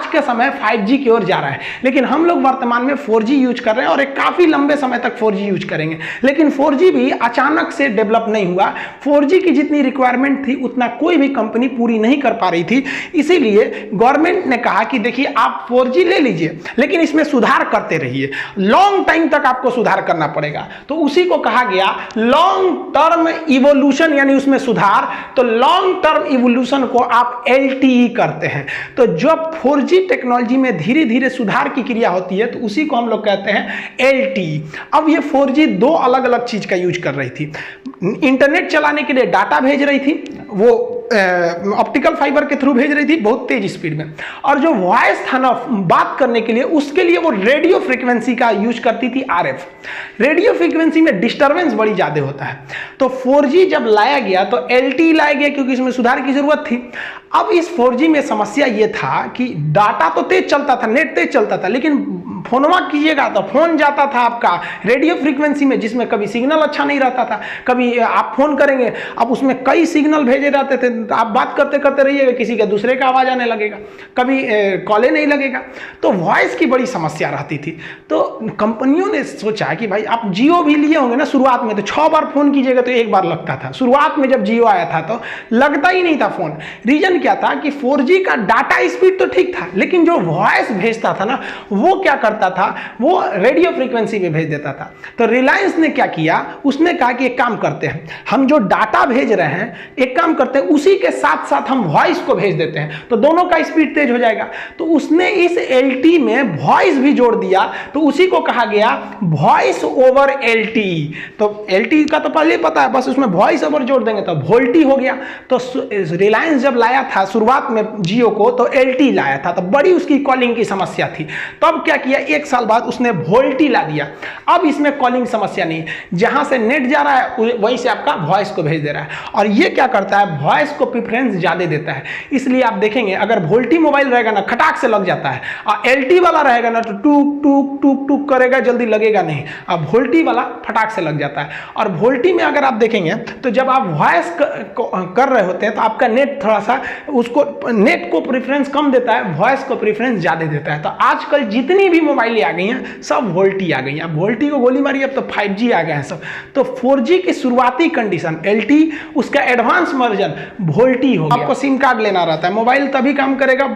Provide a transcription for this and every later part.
आज के समय 5G की ओर जा रहा है, लेकिन हम लोग वर्तमान में 4G यूज कर रहे हैं और एक काफी लंबे समय तक 4G यूज करेंगे। लेकिन 4G भी अचानक से डेवलप नहीं हुआ। 4G की जितनी रिक्वायरमेंट थी उतना कोई भी कंपनी पूरी नहीं कर पा रही थी। इसीलिए गवर्नमेंट ने कहा कि देखिए आप 4G ले लीजिए, लेकिन इसमें सुधार करते रहिए, लॉन्ग टाइम तक आपको सुधार करना पड़ेगा। तो उसी को कहा गया लॉन्ग टर्म इवोल्यूशन, यानी उसमें सुधार। तो लॉन्ग टर्म इवोल्यूशन को आप LTE करते हैं। तो जब 4G टेक्नोलॉजी में धीरे धीरे सुधार की क्रिया होती है तो उसी को हम लोग कहते हैं LTE। अब ये 4G दो अलग अलग चीज का यूज कर रही थी। इंटरनेट चलाने के लिए डाटा भेज रही थी, वो ऑप्टिकल फाइबर के थ्रू भेज रही थी बहुत तेज स्पीड में, और जो वॉइस था ना बात करने के लिए, उसके लिए वो रेडियो फ्रीक्वेंसी का यूज करती थी RF। रेडियो फ्रीक्वेंसी में डिस्टरबेंस बड़ी ज्यादा होता है। तो 4G जब लाया गया तो LTE लाया गया क्योंकि इसमें सुधार की जरूरत थी। अब इस 4G में समस्या ये था कि डाटा तो तेज चलता था, नेट तेज चलता था, लेकिन फोनवा कीजिएगा तो फोन जाता था आपका रेडियो फ्रीक्वेंसी में, जिसमें कभी सिग्नल अच्छा नहीं रहता था। कभी आप फोन करेंगे, अब उसमें कई सिग्नल भेजे रहते थे, आप बात करते करते रहिएगा, किसी का दूसरे का आवाज आने लगेगा, कभी कॉले नहीं लगेगा। तो वॉइस की बड़ी समस्या रहती थी। तो कंपनियों ने सोचा कि भाई आप जियो भी लिए होंगे ना शुरुआत में, तो 6 बार फोन कीजिएगा तो 1 बार लगता था। शुरुआत में जब जियो आया था तो लगता ही नहीं था फोन। रीजन क्या था कि 4G का डाटा स्पीड तो ठीक था, लेकिन जो वॉइस भेजता था ना वो क्या करता था, वो रेडियो फ्रीक्वेंसी में भेज देता था। तो रिलायंस ने क्या किया, उसने कहा कि एक काम करते हैं, हम जो डाटा भेज रहे हैं एक काम करते हैं उसी के साथ साथ हम वॉइस को भेज देते हैं, तो दोनों का स्पीड तेज हो जाएगा। तो उसने इस LTE में वॉइस भी जोड़ दिया, तो उसी को कहा गया वॉइस ओवर LTE। तो LTE का तो पहले पता है, बस उसमें वॉइस ओवर जोड़ देंगे तो वोल्टी हो गया। तो रिलायंस जब लाया था शुरुआत में जियो को तो LTE लाया था, तो बड़ी उसकी कॉलिंग की समस्या थी। तब क्या किया, 1 साल बाद उसने वोल्टी ला दिया। अब इसमें कॉलिंग समस्या नहीं, जहां से नेट जा रहा है वहीं से आपका वॉइस को भेज दे रहा है। और ये क्या करता है, वॉइस को प्रेफरेंस ज्यादा देता है। इसलिए आप देखेंगे अगर वोल्टी मोबाइल रहेगा ना खटाक से लग जाता है, और LTE वाला रहेगा ना तो टूक टूक टूक टूक करेगा, जल्दी लगेगा नहीं। अब वोल्टी वाला फटाक से लग जाता है। और वोल्टी में अगर आप देखेंगे तो जब आप वॉइस कर रहे होते हैं तो आपका नेट थोड़ा सा उसको नेट को प्रेफरेंस कम देता है, वॉइस को प्रेफरेंस ज्यादा देता है। तो आजकल जितनी भी मोबाइल आ गई हैं सब वोल्टी आ गई हैं। अब वोल्टी को गोली मारी, अब तो 5G आ गए हैं सब। तो 4G की शुरुआती कंडीशन LTE, उसका एडवांस वर्जन वोल्टी हो गया। आपको सिम कार्ड लेना रहता है, मोबाइल तभी काम करेगा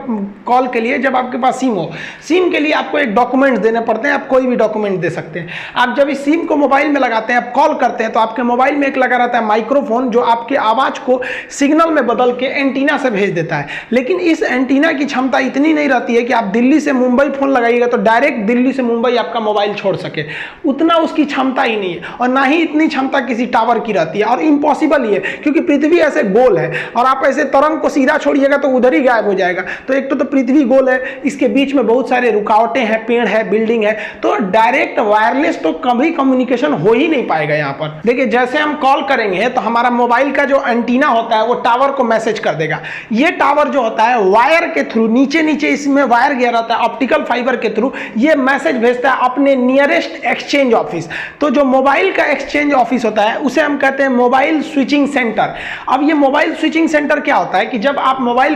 कॉल के लिए जब आपके पास सिम हो। सिम के लिए आपको एक डॉक्यूमेंट देने पड़ते हैं, आप कोई भी डॉक्यूमेंट दे सकते हैं। आप जब इस सिम को मोबाइल में लगाते हैं, आप कॉल करते हैं, तो आपके मोबाइल में एक लगा रहता है माइक्रोफोन, जो आपकी आवाज को सिग्नल में बदल के एंटीना से भेज देता है। लेकिन इस एंटीना की क्षमता इतनी नहीं रहती है कि आप दिल्ली से मुंबई फोन लगाइएगा तो डायरेक्ट दिल्ली से मुंबई आपका मोबाइल छोड़ सके, उतना उसकी क्षमता ही नहीं है। और ना ही इतनी क्षमता किसी टावर की रहती है, और इम्पॉसिबल ही है क्योंकि पृथ्वी ऐसे गोल है और आप ऐसे तरंग को सीधा छोड़िएगा तो उधर ही गायब हो जाएगा। तो एक तो पृथ्वी गोल है, इसके बीच में बहुत सारे रुकावटें हैं, पेड़ है, बिल्डिंग है, तो डायरेक्ट वायरलेस तो कभी कम्युनिकेशन हो ही नहीं पाएगा। यहाँ पर देखिए जैसे हम कॉल करेंगे तो हमारा मोबाइल का जो एंटीना होता है वो टावर को मैसेज कर देगा। ये टावर जो होता है वायर के थ्रू, नीचे नीचे इसमें वायर गया रहता है ऑप्टिकल फाइबर के थ्रू, ये मैसेज भेजता है अपने नियरेस्ट एक्सचेंज ऑफिस। तो जो मोबाइल का एक्सचेंज ऑफिस होता है उसे हम कहते हैं मोबाइल स्विचिंग सेंटर। अब ये मोबाइल स्विचिंग सेंटर क्या होता है कि जब आप मोबाइल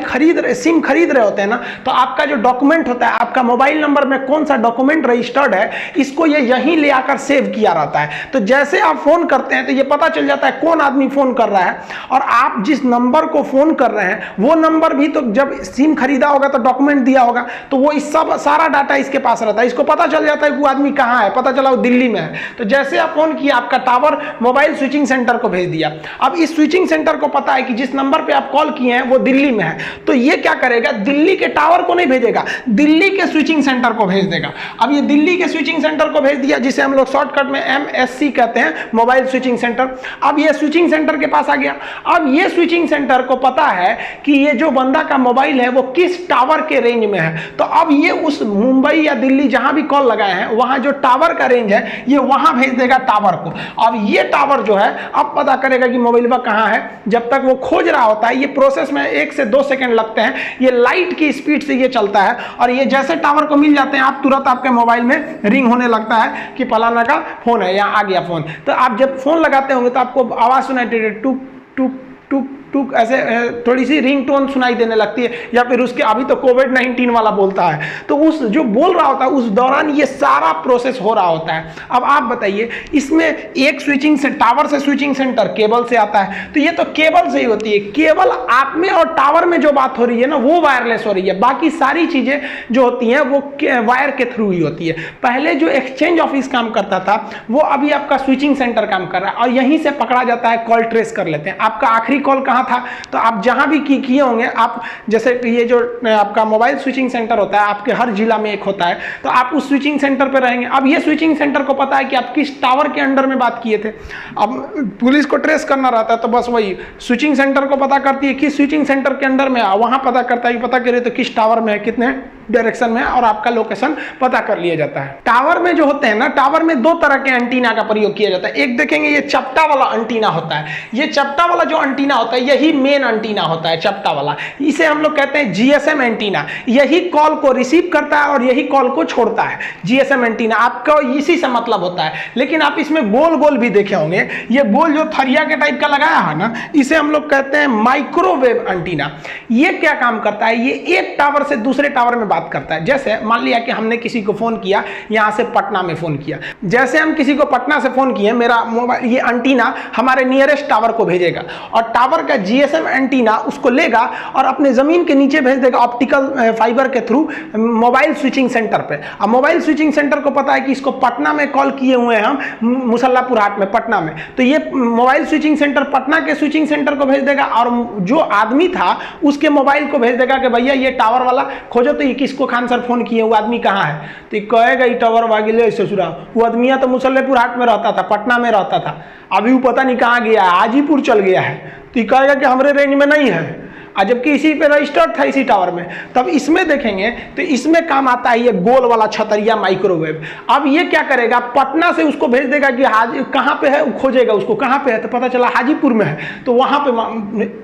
सिम खरीद रहे होते हैं ना, तो आपका जो डॉक्यूमेंट होता है, आपका मोबाइल नंबर में कौन सा डॉक्यूमेंट रजिस्टर्ड है, इसको ये यहीं ले आकर सेव किया रहता है। तो जैसे आप फोन करते हैं तो ये पता चल जाता है कौन आदमी फोन कर रहा है, और आप जिस नंबर को फोन कर रहे हैं वो नंबर भी, तो जब सिम खरीदा होगा तो डॉक्यूमेंट दिया होगा, तो वो इस सब सारा डाटा इसके पास रहता है। इसको पता चल जाता है कि वो आदमी कहाँ है, पता चला वो दिल्ली में है। तो जैसे आप फोन किया, आपका टावर मोबाइल स्विचिंग सेंटर को भेज दिया। अब इस स्विचिंग सेंटर को पता है कि जिस नंबर पे आप कॉल किए हैं वो दिल्ली में है, तो ये क्या करेगा, दिल्ली के टावर को नहीं भेजेगा, दिल्ली के स्विचिंग सेंटर को भेज देगा। अब ये दिल्ली के स्विचिंग सेंटर को भेज दिया, जिसे हम लोग शॉर्टकट में MSC कहते हैं, मोबाइल स्विचिंग सेंटर। अब ये स्विचिंग सेंटर के पास आ गया। अब ये स्विचिंग सेंटर को पता है कि ये जो बंदा का मोबाइल है वो किस टावर के रेंज में है, तो अब ये उस मुंबई या दिल्ली जहां भी कॉल लगाए हैं वहां जो टावर का रेंज है ये वहां भेज देगा टावर को। अब ये टावर जो है अब पता करेगा कि मोबाइल कहां है। जब तक वो खोज रहा होता है, ये प्रोसेस में 1 से 2 सेकंड लगते हैं, ये लाइट की स्पीड से ये चलता है, और ये जैसे टावर को मिल जाते हैं आप तुरंत आपके मोबाइल में रिंग होने लगता है कि फलाना का फोन है, यहाँ आ गया फोन। तो आप जब फोन लगाते होंगे तो आपको आवाज सुनाई देती है, टुक टुक टुक टुक ऐसे थोड़ी सी रिंग टोन सुनाई देने लगती है, या फिर उसके अभी तो कोविड-19 वाला बोलता है, तो उस जो बोल रहा होता है उस दौरान ये सारा प्रोसेस हो रहा होता है। अब आप बताइए, इसमें एक स्विचिंग से टावर से स्विचिंग सेंटर केबल से आता है, तो ये तो केबल से ही होती है। केवल आप में और टावर में जो बात हो रही है ना वो वायरलेस हो रही है, बाकी सारी चीजें जो होती हैं वो वायर के थ्रू ही होती है। पहले जो एक्सचेंज ऑफिस काम करता था वो अभी आपका स्विचिंग सेंटर काम कर रहा है, और यहीं से पकड़ा जाता है, कॉल ट्रेस कर लेते हैं। आपका आखिरी कॉल कहाँ था, तो आप जहां भी किए होंगे, आप जैसे ये जो आपका मोबाइल स्विचिंग सेंटर होता है आपके हर जिला में एक होता है, तो आप उस स्विचिंग सेंटर पर रहेंगे। अब ये स्विचिंग सेंटर को पता है कि आप किस टावर के अंडर में बात किए थे। अब पुलिस को ट्रेस करना रहता है तो बस वही स्विचिंग सेंटर को पता करती है किस स्विचिंग सेंटर के अंडर में, वहां पता करता है, पता करे तो किस टावर में है, कितने डायरेक्शन में है, और आपका लोकेशन पता कर लिया जाता है। टावर में जो होते हैं ना, टावर में दो तरह के एंटीना का प्रयोग किया जाता है। एक देखेंगे ये चपटा वाला एंटीना होता है, ये चपटा वाला जो एंटीना होता है यही मेन एंटीना होता है, चपटा वाला, इसे हम लोग कहते हैं जीएसएम एंटीना। यही कॉल को रिसीव करता है और यही कॉल को छोड़ता है। जीएसएम एंटीना आपका इसी से मतलब होता है। लेकिन आप इसमें गोल गोल भी देखे होंगे, ये गोल जो थरिया के टाइप का लगाया है ना, इसे हम लोग कहते हैं माइक्रोवेव एंटीना। ये क्या काम करता है, ये एक टावर से दूसरे टावर में बात करता है। जैसे मान लिया कि हमने किसी को फोन किया, यहां से पटना में फोन किया, जैसे हम किसी को पटना से फोन किए, मेरा मोबाइल ये एंटीना हमारे नियरेस्ट टावर को भेजेगा, और टावर का जीएसएम एंटीना उसको लेगा और अपने जमीन के नीचे भेज देगा ऑप्टिकल फाइबर के थ्रू मोबाइल स्विचिंग सेंटर पे। अब मोबाइल स्विचिंग सेंटर को पता है कि इसको पटना में कॉल किए हुए हैं हम, मुसल्लापुर हाट में, पटना में, तो ये मोबाइल स्विचिंग सेंटर पटना के स्विचिंग सेंटर को भेज देगा, और जो आदमी था उसके मोबाइल को भेज देगा कि भैया ये टावर वाला खोजो, तो ये किसको खान सर फोन किए, वो आदमी कहाँ है, तो ये कहेगा ये टावर वागिले ससुरा, वो आदमी तो मुसल्लापुर हाट में रहता था, पटना में रहता था, अभी वो पता नहीं कहाँ गया है, हाजीपुर चल गया है, तो ये कहेगा कि हमारे रेंज में नहीं है, जबकि इसी पे रजिस्टर्ड था, इसी टावर में। तब इसमें देखेंगे तो इसमें काम आता है ये गोल वाला छतरिया माइक्रोवेव। अब ये क्या करेगा, पटना से उसको भेज देगा कि कहाँ पे है, खोजेगा उसको कहाँ पे है, तो पता चला हाजीपुर में है, तो वहाँ पे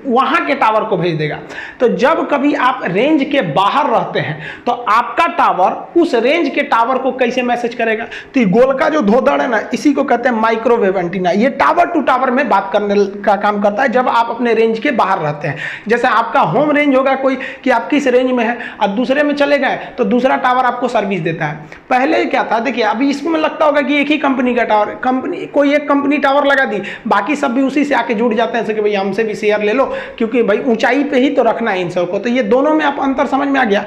वहाँ के टावर को भेज देगा। तो जब कभी आप रेंज के बाहर रहते हैं तो आपका टावर उस रेंज के टावर को कैसे मैसेज करेगा, तो ये गोल का जो धोदड़ है ना, इसी को कहते हैं माइक्रोवेव एंटीना। ये टावर टू टावर में बात करने का काम करता है जब आप अपने रेंज के बाहर रहते हैं। जैसे आपका होम रेंज होगा कोई कि आप किस रेंज में है, अब दूसरे में चले गए तो दूसरा टावर आपको सर्विस देता है। पहले क्या था, देखिए अभी इसमें लगता होगा कि एक ही कंपनी का टावर, कोई एक कंपनी टावर लगा दी, बाकी सब भी उसी से आके जुड़ जाते हैं, जैसे कि भाई हमसे भी शेयर ले लो, क्योंकि भाई ऊंचाई पे ही तो रखना है इन सबको। तो ये दोनों में आप अंतर समझ में आ गया।